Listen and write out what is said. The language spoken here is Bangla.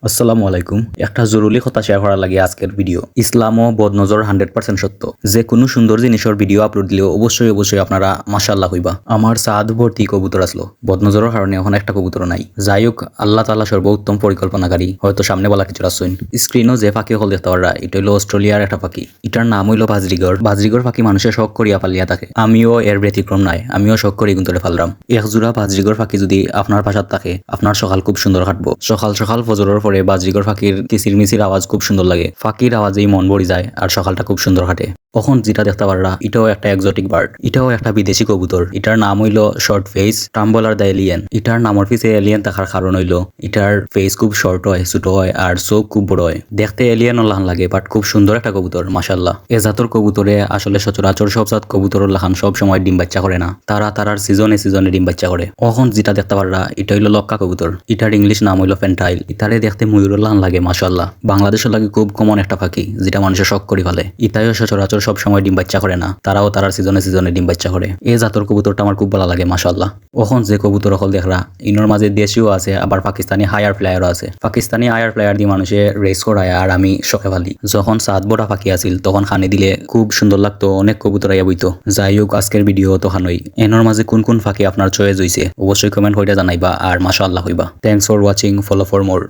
আসসালামু আলাইকুম। একটা জরুরি কথা শেয়ার করার লাগে আজকের ভিডিও। ইসলাম ও বদনজর 100% সত্য। যে কোনো সুন্দর জিনিসের ভিডিও আপলোড দিলেও অবশ্যই আপনারা মাশাআল্লাহ হইবা। আমার সাদ ভর্তি কবুতর আসলো, বদনজরের কারণে এখন একটা কবুতর নাই। যাই হোক, আল্লাহ তাআলা সর্বোত্তম পরিকল্পনাকারী, হয়তো সামনে বলা কিছু আসুন। স্ক্রিনও যে পাখি হল দেখতে পারা, এটা হলো অস্ট্রেলিয়ার একটা পাখি। এটার নাম হইলো বাজরিগর। বাজরিগর পাখি মানুষের শখ করিয়া পালিয়া থাকে, আমিও এর ব্যতিক্রম নাই। আমিও শখ করি কিন্তু ফালরাম। এক জোড়া বাজরিগর পাখি যদি আপনার পাশাত থাকে, আপনার সকাল খুব সুন্দর কাটবো। সকাল সকাল ফজরের পরে বাজরিগর পাখির কিচিরমিচির আওয়াজ খুব সুন্দর লাগে। পাখির আওয়াজেই মন ভরে যায় আর সকালটা খুব সুন্দর কাটে। এখন যেটা দেখতে পাররা, এটাও একটা এক্সোটিক বার্ড। এটাও একটা বিদেশি কবুতর। এটার নাম হইলো short face tumbler the alien. এটার নামের পিছে এলিয়েন থাকার কারণ হইলো এটার ফেস খুব শর্ট হয়, ছোট হয় আর চোখ খুব বড় হয়। দেখতে এলিয়েন লাহান লাগে, বাট খুব সুন্দর একটা কবুতর মাশাআল্লাহ। এ জাতর কবুতরে আসলে সচরাচর সব জাত কবুতরের লাহান সব সময় ডিম বাচ্চা করে না, তারার সিজনে ডিম বাচ্চা করে। এখন যেটা দেখতে পাররা, এটা হইলো লক্কা কবুতর। এটার ইংলিশ নাম হইলো ফেন্টাইল। ইতারে দেখতে ময়ূরের লাহান লাগে মাশাআল্লাহ। বাংলাদেশের লাগে খুব কমন একটা পাখি, যেটা মানুষের শখ করে ফেলে। ইতাইও সচরাচর সব সময় ডিম বাচ্চা করে না, তারাও তারার সিজনে ডিম বাচ্চা করে। এই জাতর কবুতরটা আমার খুব ভালো লাগে মাশাআল্লাহ। এখন যে কবুতর হল দেখরা, ইনোর মাঝে দেশিও আছে, আবার পাকিস্তানি হায়ার ফ্লায়ারও আছে। পাকিস্তানি হায়ার ফ্লায়ার দিয়ে মানুষে রেস করায় আর আমি শখে ফালি। যখন সাত বড়া পাখি আছিল তখন খানি দিলে খুব সুন্দর লাগতো, অনেক কবুতর আইয়া বইতো। যাই হোক, আজকের ভিডিও তো খানই। এনোর মাঝে কোন কোন পাখি আপনার চয়েস হইছে অবশ্যই কমেন্ট হইটা জানাইবা আর মাশাআল্লাহ হইবা। Thanks for watching, follow for more.